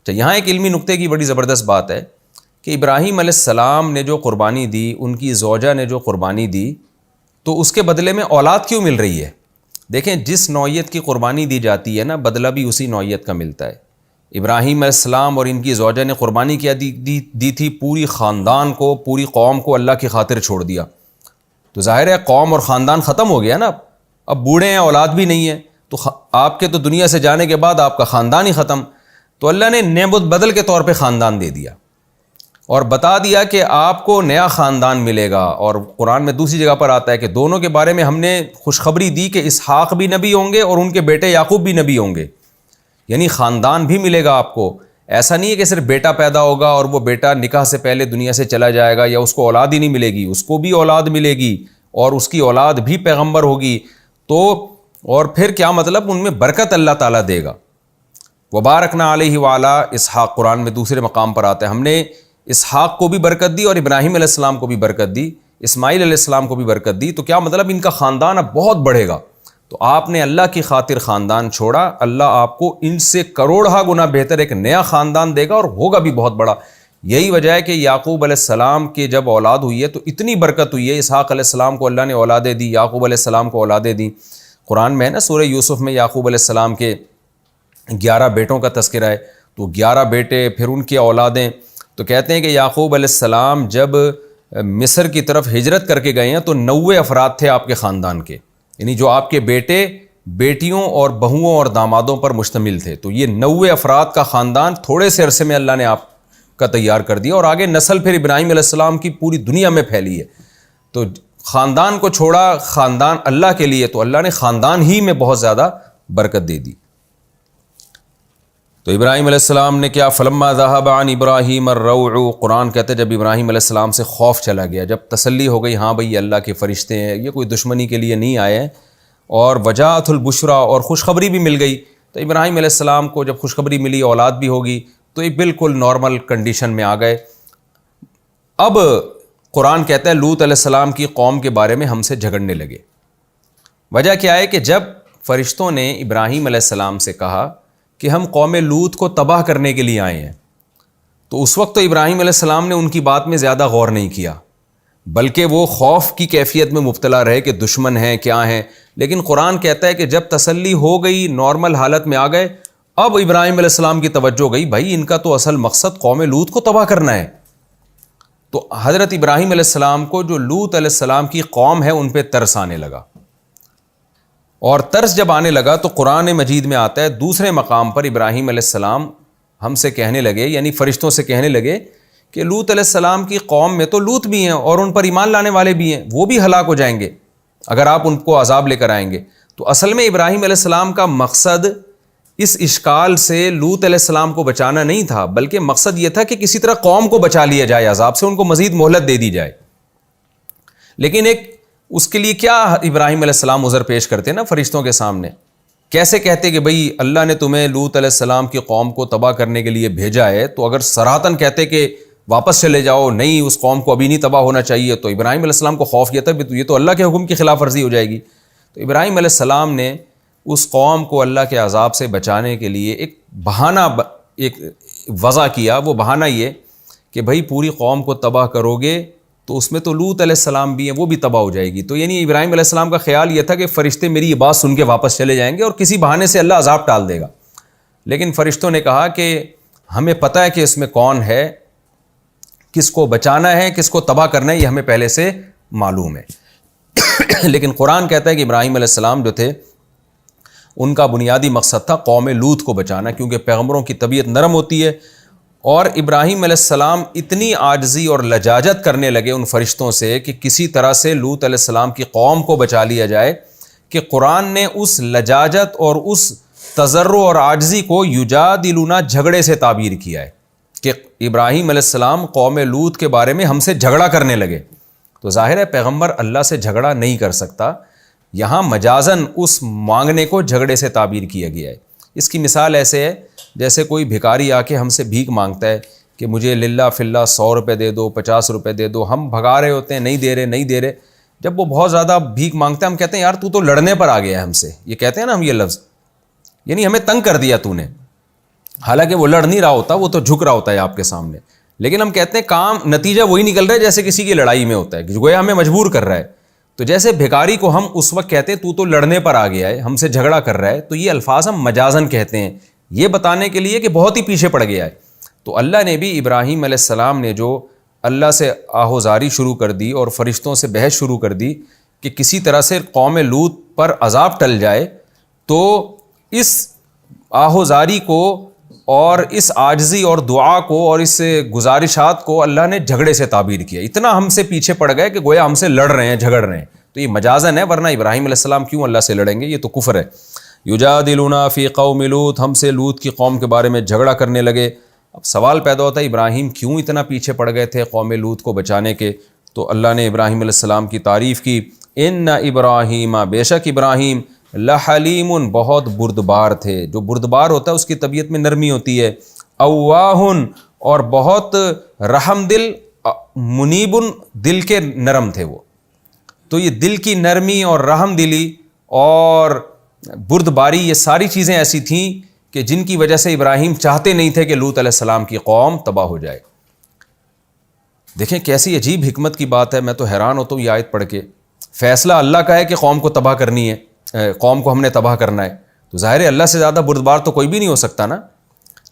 تو یہاں ایک علمی نقطے کی بڑی زبردست بات ہے کہ ابراہیم علیہ السلام نے جو قربانی دی، ان کی زوجہ نے جو قربانی دی، تو اس کے بدلے میں اولاد کیوں مل رہی ہے؟ دیکھیں، جس نوعیت کی قربانی دی جاتی ہے نا، بدلہ بھی اسی نوعیت کا ملتا ہے. ابراہیم علیہ السلام اور ان کی زوجہ نے قربانی کیا دی تھی، پوری خاندان کو، پوری قوم کو اللہ کی خاطر چھوڑ دیا. تو ظاہر ہے قوم اور خاندان ختم ہو گیا نا، اب بوڑھے ہیں، اولاد بھی نہیں ہے، تو آپ کے تو دنیا سے جانے کے بعد آپ کا خاندان ہی ختم. تو اللہ نے نعمت بدل کے طور پہ خاندان دے دیا اور بتا دیا کہ آپ کو نیا خاندان ملے گا. اور قرآن میں دوسری جگہ پر آتا ہے کہ دونوں کے بارے میں ہم نے خوشخبری دی کہ اسحاق بھی نبی ہوں گے اور ان کے بیٹے یعقوب بھی نبی ہوں گے. یعنی خاندان بھی ملے گا آپ کو. ایسا نہیں ہے کہ صرف بیٹا پیدا ہوگا اور وہ بیٹا نکاح سے پہلے دنیا سے چلا جائے گا یا اس کو اولاد ہی نہیں ملے گی، اس کو بھی اولاد ملے گی اور اس کی اولاد بھی پیغمبر ہوگی. تو اور پھر کیا مطلب، ان میں برکت اللہ تعالیٰ دے گا. وبارکنا علیہ وعلی اسحاق، قرآن میں دوسرے مقام پر آتا ہے ہم نے اسحاق کو بھی برکت دی اور ابراہیم علیہ السلام کو بھی برکت دی، اسماعیل علیہ السلام کو بھی برکت دی. تو کیا مطلب، ان کا خاندان اب بہت بڑھے گا. تو آپ نے اللہ کی خاطر خاندان چھوڑا، اللہ آپ کو ان سے کروڑہ گنا بہتر ایک نیا خاندان دے گا اور ہوگا بھی بہت بڑا. یہی وجہ ہے کہ یعقوب علیہ السلام کے جب اولاد ہوئی ہے تو اتنی برکت ہوئی ہے. اسحاق علیہ السلام کو اللہ نے اولادیں دی، یعقوب علیہ السلام کو اولادیں دی. قرآن میں ہے نا، سورہ یوسف میں یعقوب علیہ السلام کے 11 بیٹوں کا تذکرہ ہے. تو 11 بیٹے، پھر ان کی اولادیں. تو کہتے ہیں کہ یعقوب علیہ السلام جب مصر کی طرف ہجرت کر کے گئے ہیں تو 90 افراد تھے آپ کے خاندان کے، یعنی جو آپ کے بیٹے، بیٹیوں اور بہوؤں اور دامادوں پر مشتمل تھے. تو یہ 90 افراد کا خاندان تھوڑے سے عرصے میں اللہ نے آپ کا تیار کر دیا اور آگے نسل پھر ابراہیم علیہ السلام کی پوری دنیا میں پھیلی ہے. تو خاندان کو چھوڑا، خاندان اللہ کے لیے، تو اللہ نے خاندان ہی میں بہت زیادہ برکت دے دی. تو ابراہیم علیہ السلام نے کیا، فلما ذهب عن ابراہیم الروع، قرآن کہتے جب ابراہیم علیہ السلام سے خوف چلا گیا، جب تسلی ہو گئی ہاں بھئی اللہ کے فرشتے ہیں، یہ کوئی دشمنی کے لیے نہیں آئے ہیں، اور وجاءت البشرا، اور خوشخبری بھی مل گئی. تو ابراہیم علیہ السلام کو جب خوشخبری ملی اولاد بھی ہوگی تو یہ بالکل نارمل کنڈیشن میں آ گئے. اب قرآن کہتا ہے لوط علیہ السلام کی قوم کے بارے میں ہم سے جھگڑنے لگے. وجہ کیا ہے کہ جب فرشتوں نے ابراہیم علیہ السلام سے کہا کہ ہم قوم لوط کو تباہ کرنے کے لیے آئے ہیں، تو اس وقت تو ابراہیم علیہ السلام نے ان کی بات میں زیادہ غور نہیں کیا، بلکہ وہ خوف کی کیفیت میں مبتلا رہے کہ دشمن ہیں کیا ہیں. لیکن قرآن کہتا ہے کہ جب تسلی ہو گئی، نارمل حالت میں آ گئے، اب ابراہیم علیہ السلام کی توجہ گئی، بھائی ان کا تو اصل مقصد قوم لوط کو تباہ کرنا ہے۔ تو حضرت ابراہیم علیہ السلام کو جو لوط علیہ السلام کی قوم ہے ان پہ ترس آنے لگا، اور ترس جب آنے لگا تو قرآن مجید میں آتا ہے دوسرے مقام پر ابراہیم علیہ السلام ہم سے کہنے لگے، یعنی فرشتوں سے کہنے لگے کہ لوط علیہ السلام کی قوم میں تو لوط بھی ہیں اور ان پر ایمان لانے والے بھی ہیں، وہ بھی ہلاک ہو جائیں گے اگر آپ ان کو عذاب لے کر آئیں گے۔ تو اصل میں ابراہیم علیہ السلام کا مقصد اس اشکال سے لوط علیہ السلام کو بچانا نہیں تھا، بلکہ مقصد یہ تھا کہ کسی طرح قوم کو بچا لیا جائے عذاب سے، ان کو مزید مہلت دے دی جائے۔ لیکن ایک اس کے لیے کیا ابراہیم علیہ السلام عذر پیش کرتے نا فرشتوں کے سامنے، کیسے کہتے کہ بھئی اللہ نے تمہیں لوط علیہ السلام کی قوم کو تباہ کرنے کے لیے بھیجا ہے، تو اگر صراحتاً کہتے کہ واپس چلے جاؤ، نہیں اس قوم کو ابھی نہیں تباہ ہونا چاہیے، تو ابراہیم علیہ السلام کو خوف یہ تھا کہ یہ تو اللہ کے حکم کی خلاف ورزی ہو جائے گی۔ تو ابراہیم علیہ السلام نے اس قوم کو اللہ کے عذاب سے بچانے کے لیے ایک بہانہ ایک وضع کیا، وہ بہانہ یہ کہ بھئی پوری قوم کو تباہ کرو گے تو اس میں تو لوط علیہ السلام بھی ہیں، وہ بھی تباہ ہو جائے گی۔ تو یعنی ابراہیم علیہ السلام کا خیال یہ تھا کہ فرشتے میری یہ بات سن کے واپس چلے جائیں گے اور کسی بہانے سے اللہ عذاب ٹال دے گا۔ لیکن فرشتوں نے کہا کہ ہمیں پتہ ہے کہ اس میں کون ہے، کس کو بچانا ہے، کس کو تباہ کرنا ہے، یہ ہمیں پہلے سے معلوم ہے۔ لیکن قرآن کہتا ہے کہ ابراہیم علیہ السلام جو تھے ان کا بنیادی مقصد تھا قوم لوط کو بچانا، کیونکہ پیغمبروں کی طبیعت نرم ہوتی ہے، اور ابراہیم علیہ السلام اتنی عاجزی اور لجاجت کرنے لگے ان فرشتوں سے کہ کسی طرح سے لوط علیہ السلام کی قوم کو بچا لیا جائے، کہ قرآن نے اس لجاجت اور اس تضرع اور عاجزی کو یجادلونا جھگڑے سے تعبیر کیا ہے کہ ابراہیم علیہ السلام قوم لوط کے بارے میں ہم سے جھگڑا کرنے لگے۔ تو ظاہر ہے پیغمبر اللہ سے جھگڑا نہیں کر سکتا، یہاں مجازن اس مانگنے کو جھگڑے سے تعبیر کیا گیا ہے۔ اس کی مثال ایسے ہے جیسے کوئی بھکاری آ کے ہم سے بھیک مانگتا ہے کہ مجھے للہ فلہ 100 روپے دے دو، 50 روپے دے دو، ہم بھگا رہے ہوتے ہیں، نہیں دے رہے۔ جب وہ بہت زیادہ بھیک مانگتا ہے ہم کہتے ہیں یار تو لڑنے پر آ گیا ہے ہم سے، یہ کہتے ہیں نا ہم یہ لفظ، یعنی ہمیں تنگ کر دیا تو نے، حالانکہ وہ لڑ نہیں رہا ہوتا، وہ تو جھک رہا ہوتا ہے آپ کے سامنے، لیکن ہم کہتے ہیں کام نتیجہ وہی نکل رہا ہے جیسے کسی کی لڑائی میں ہوتا ہے، گویا ہمیں مجبور کر رہا ہے۔ تو جیسے بھکاری کو ہم اس وقت کہتے ہیں تو لڑنے پر آ گیا ہے، ہم سے جھگڑا کر رہا ہے، تو یہ الفاظ ہم مجازن کہتے ہیں، یہ بتانے کے لیے کہ بہت ہی پیچھے پڑ گیا ہے۔ تو اللہ نے بھی ابراہیم علیہ السلام نے جو اللہ سے آہوزاری شروع کر دی اور فرشتوں سے بحث شروع کر دی کہ کسی طرح سے قوم لوط پر عذاب ٹل جائے، تو اس آہوزاری کو اور اس عاجزی اور دعا کو اور اس گزارشات کو اللہ نے جھگڑے سے تعبیر کیا، اتنا ہم سے پیچھے پڑ گئے کہ گویا ہم سے لڑ رہے ہیں، جھگڑ رہے ہیں۔ تو یہ مجازن ہے، ورنہ ابراہیم علیہ السلام کیوں اللہ سے لڑیں گے، یہ تو کفر ہے۔ یجادلونا فی قوم لوط، ہم سے لوط کی قوم کے بارے میں جھگڑا کرنے لگے۔ اب سوال پیدا ہوتا ہے ابراہیم کیوں اتنا پیچھے پڑ گئے تھے قوم لوط کو بچانے کے؟ تو اللہ نے ابراہیم علیہ السلام کی تعریف کی، ان ابراہیم، بے شک ابراہیم، لحلیم، بہت بردبار تھے۔ جو بردبار ہوتا ہے اس کی طبیعت میں نرمی ہوتی ہے، اواہ، اور بہت رحم دل، منیب، دل کے نرم تھے وہ۔ تو یہ دل کی نرمی اور رحم دلی اور بردباری، یہ ساری چیزیں ایسی تھیں کہ جن کی وجہ سے ابراہیم چاہتے نہیں تھے کہ لوط علیہ السلام کی قوم تباہ ہو جائے۔ دیکھیں کیسی عجیب حکمت کی بات ہے، میں تو حیران ہوتا ہوں یہ آیت پڑھ کے۔ فیصلہ اللہ کا ہے کہ قوم کو تباہ کرنی ہے، قوم کو ہم نے تباہ کرنا ہے، تو ظاہر ہے اللہ سے زیادہ بردبار تو کوئی بھی نہیں ہو سکتا نا۔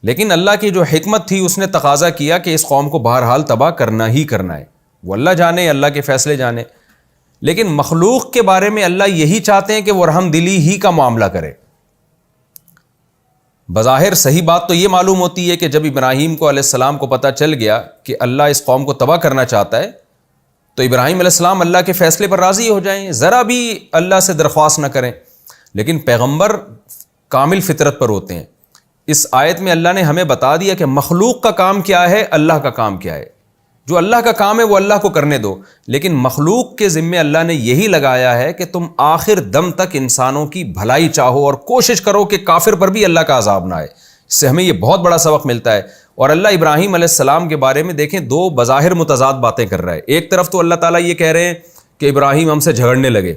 لیکن اللہ کی جو حکمت تھی اس نے تقاضا کیا کہ اس قوم کو بہرحال تباہ کرنا ہی کرنا ہے، وہ اللہ جانے، اللہ کے فیصلے جانے۔ لیکن مخلوق کے بارے میں اللہ یہی چاہتے ہیں کہ وہ رحم دلی ہی کا معاملہ کرے۔ بظاہر صحیح بات تو یہ معلوم ہوتی ہے کہ جب ابراہیم کو علیہ السلام کو پتہ چل گیا کہ اللہ اس قوم کو تباہ کرنا چاہتا ہے، تو ابراہیم علیہ السلام اللہ کے فیصلے پر راضی ہو جائیں، ذرا بھی اللہ سے درخواست نہ کریں۔ لیکن پیغمبر کامل فطرت پر ہوتے ہیں۔ اس آیت میں اللہ نے ہمیں بتا دیا کہ مخلوق کا کام کیا ہے، اللہ کا کام کیا ہے۔ جو اللہ کا کام ہے وہ اللہ کو کرنے دو، لیکن مخلوق کے ذمے اللہ نے یہی لگایا ہے کہ تم آخر دم تک انسانوں کی بھلائی چاہو اور کوشش کرو کہ کافر پر بھی اللہ کا عذاب نہ آئے۔ اس سے ہمیں یہ بہت بڑا سبق ملتا ہے۔ اور اللہ ابراہیم علیہ السلام کے بارے میں دیکھیں دو بظاہر متضاد باتیں کر رہا ہے۔ ایک طرف تو اللہ تعالیٰ یہ کہہ رہے ہیں کہ ابراہیم ہم سے جھگڑنے لگے،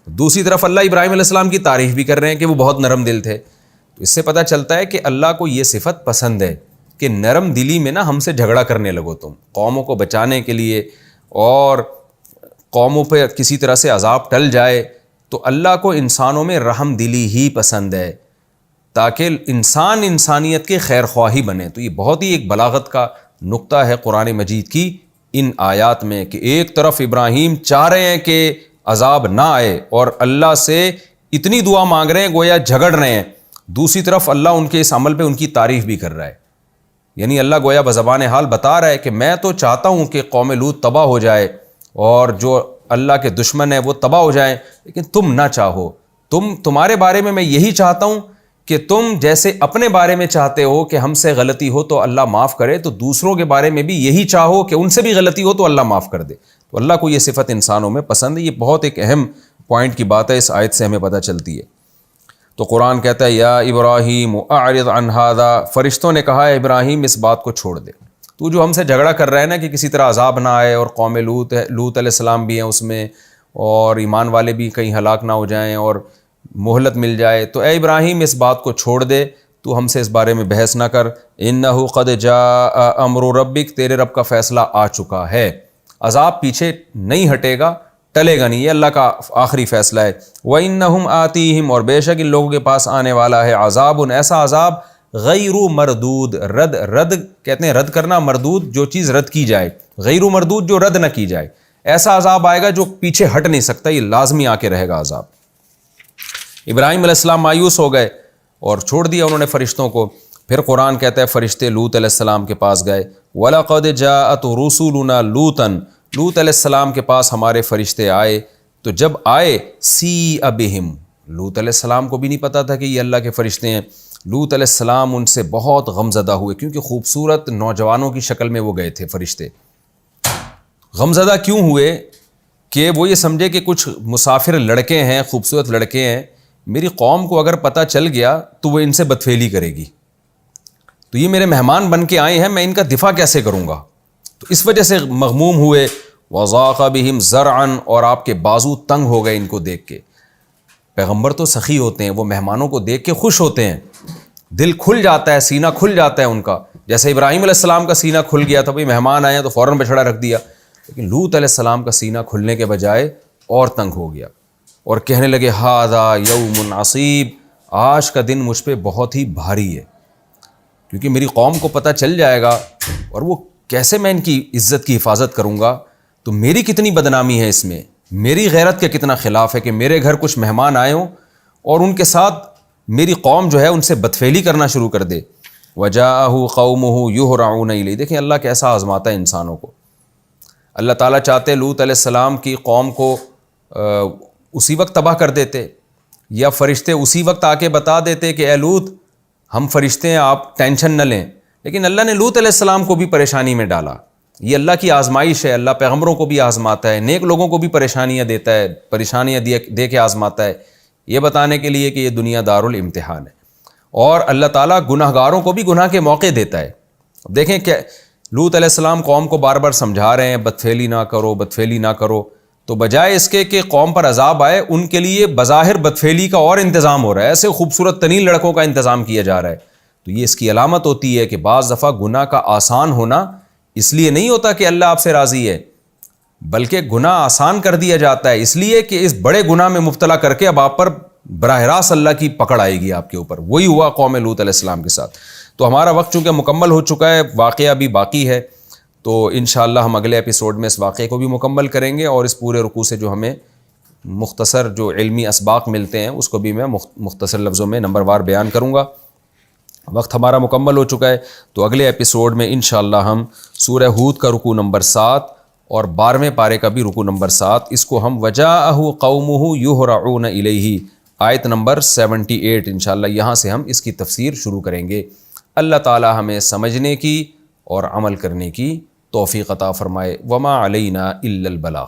دوسری طرف اللہ ابراہیم علیہ السلام کی تعریف بھی کر رہے ہیں کہ وہ بہت نرم دل تھے۔ تو اس سے پتہ چلتا ہے کہ اللہ کو یہ صفت پسند ہے کہ نرم دلی میں نا ہم سے جھگڑا کرنے لگو تم، قوموں کو بچانے کے لیے، اور قوموں پہ کسی طرح سے عذاب ٹل جائے تو اللہ کو انسانوں میں رحم دلی ہی پسند ہے تاکہ انسان انسانیت کے خیر خواہی بنے. تو یہ بہت ہی ایک بلاغت کا نقطہ ہے قرآن مجید کی ان آیات میں کہ ایک طرف ابراہیم چاہ رہے ہیں کہ عذاب نہ آئے اور اللہ سے اتنی دعا مانگ رہے ہیں گویا جھگڑ رہے ہیں، دوسری طرف اللہ ان کے اس عمل پہ ان کی تعریف بھی کر رہا ہے. یعنی اللہ گویا بزبان حال بتا رہا ہے کہ میں تو چاہتا ہوں کہ قوم لوط تباہ ہو جائے اور جو اللہ کے دشمن ہیں وہ تباہ ہو جائیں، لیکن تم نہ چاہو. تمہارے بارے میں یہ چاہتا ہوں کہ تم جیسے اپنے بارے میں چاہتے ہو کہ ہم سے غلطی ہو تو اللہ معاف کرے، تو دوسروں کے بارے میں بھی یہی چاہو کہ ان سے بھی غلطی ہو تو اللہ معاف کر دے. تو اللہ کو یہ صفت انسانوں میں پسند ہے. یہ بہت ایک اہم پوائنٹ کی بات ہے، اس آیت سے ہمیں پتہ چلتی ہے. تو قرآن کہتا ہے یا ابراہیم اعرض عن ھذا، فرشتوں نے کہا ہے ابراہیم اس بات کو چھوڑ دے. تو جو ہم سے جھگڑا کر رہا ہے نا کہ کسی طرح عذاب نہ آئے اور قوم لوط علیہ السلام بھی ہیں اس میں اور ایمان والے بھی کہیں ہلاک نہ ہو جائیں اور مہلت مل جائے، تو اے ابراہیم اس بات کو چھوڑ دے، تو ہم سے اس بارے میں بحث نہ کر. انہ قد جاء امر ربک، تیرے رب کا فیصلہ آ چکا ہے، عذاب پیچھے نہیں ہٹے گا، ٹلے گا نہیں، یہ اللہ کا آخری فیصلہ ہے. وَإِنَّهُمْ آتِيهِمْ، اور بے شک ان لوگوں کے پاس آنے والا ہے عذاب، ایسا عذاب غیر مردود، رد کہتے ہیں رد کرنا، مردود جو چیز رد کی جائے، غیر مردود جو رد نہ کی جائے، ایسا عذاب آئے گا جو پیچھے ہٹ نہیں سکتا، یہ لازمی آ کے رہے گا عذاب. ابراہیم علیہ السلام مایوس ہو گئے اور چھوڑ دیا انہوں نے فرشتوں کو. پھر قرآن کہتا ہے فرشتے لوط علیہ السلام کے پاس گئے. وَلَقَدْ جَاءَتْ رُسُلُنَا لُوطًا، لوط علیہ السلام کے پاس ہمارے فرشتے آئے. تو جب آئے سِیءَ بِهِمْ، لوط علیہ السلام کو بھی نہیں پتا تھا کہ یہ اللہ کے فرشتے ہیں. لوط علیہ السلام ان سے بہت غمزدہ ہوئے کیونکہ خوبصورت نوجوانوں کی شکل میں وہ گئے تھے فرشتے. غمزدہ کیوں ہوئے؟ کہ وہ یہ سمجھے کہ کچھ مسافر لڑکے ہیں، خوبصورت لڑکے ہیں، میری قوم کو اگر پتہ چل گیا تو وہ ان سے بدفعلی کرے گی، تو یہ میرے مہمان بن کے آئے ہیں، میں ان کا دفاع کیسے کروں گا؟ تو اس وجہ سے مغموم ہوئے. وَضَاقَ بِهِمْ زَرْعًا، اور آپ کے بازو تنگ ہو گئے ان کو دیکھ کے. پیغمبر تو سخی ہوتے ہیں، وہ مہمانوں کو دیکھ کے خوش ہوتے ہیں، دل کھل جاتا ہے، سینہ کھل جاتا ہے ان کا. جیسے ابراہیم علیہ السلام کا سینہ کھل گیا تھا، بھئی مہمان آئے ہیں تو فوراً بچھڑا رکھ دیا. لیکن لوط علیہ السلام کا سینہ کھلنے کے بجائے اور تنگ ہو گیا اور کہنے لگے ھذا یوم عصیب، آج کا دن مجھ پہ بہت ہی بھاری ہے، کیونکہ میری قوم کو پتہ چل جائے گا اور وہ کیسے میں ان کی عزت کی حفاظت کروں گا. تو میری کتنی بدنامی ہے اس میں، میری غیرت کے کتنا خلاف ہے کہ میرے گھر کچھ مہمان آئے ہوں اور ان کے ساتھ میری قوم جو ہے ان سے بدفعلی کرنا شروع کر دے. وجاءہ قومہ یہرعون الیہ، دیکھیں اللہ کیسا آزماتا ہے انسانوں کو. اللہ تعالیٰ چاہتے لوط علیہ السلام کی قوم کو اسی وقت تباہ کر دیتے، یا فرشتے اسی وقت آ کے بتا دیتے کہ اے لوط ہم فرشتے ہیں، آپ ٹینشن نہ لیں. لیکن اللہ نے لوط علیہ السلام کو بھی پریشانی میں ڈالا. یہ اللہ کی آزمائش ہے، اللہ پیغمبروں کو بھی آزماتا ہے، نیک لوگوں کو بھی پریشانیاں دیتا ہے، پریشانیاں دے کے آزماتا ہے، یہ بتانے کے لیے کہ یہ دنیا دار الامتحان ہے. اور اللہ تعالیٰ گناہ گاروں کو بھی گناہ کے موقع دیتا ہے. دیکھیں کہ لوط علیہ السلام قوم کو بار بار سمجھا رہے ہیں بدفعلی نہ کرو، بدفعلی نہ کرو، تو بجائے اس کے کہ قوم پر عذاب آئے، ان کے لیے بظاہر بدفعلی کا اور انتظام ہو رہا ہے، ایسے خوبصورت ترین لڑکوں کا انتظام کیا جا رہا ہے. تو یہ اس کی علامت ہوتی ہے کہ بعض دفعہ گناہ کا آسان ہونا اس لیے نہیں ہوتا کہ اللہ آپ سے راضی ہے، بلکہ گناہ آسان کر دیا جاتا ہے اس لیے کہ اس بڑے گناہ میں مبتلا کر کے اب آپ پر براہ راست اللہ کی پکڑ آئے گی آپ کے اوپر. وہی ہوا قوم لوط علیہ السلام کے ساتھ. تو ہمارا وقت چونکہ مکمل ہو چکا ہے، واقعہ بھی باقی ہے، تو انشاءاللہ ہم اگلے ایپیسوڈ میں اس واقعے کو بھی مکمل کریں گے اور اس پورے رکوع سے جو ہمیں مختصر جو علمی اسباق ملتے ہیں اس کو بھی میں مختصر لفظوں میں نمبر وار بیان کروں گا. وقت ہمارا مکمل ہو چکا ہے، تو اگلے ایپیسوڈ میں انشاءاللہ ہم سورہ ہود کا رکوع نمبر 7 اور 12ویں پارے کا بھی رکوع نمبر 7، اس کو ہم وجاءہ قومہ یہرعون الیہ آیت نمبر 78 انشاءاللہ یہاں سے ہم اس کی تفسیر شروع کریں گے. اللہ تعالی ہمیں سمجھنے کی اور عمل کرنے کی توفیق عطا فرمائے. وما علینا الا البلاغ.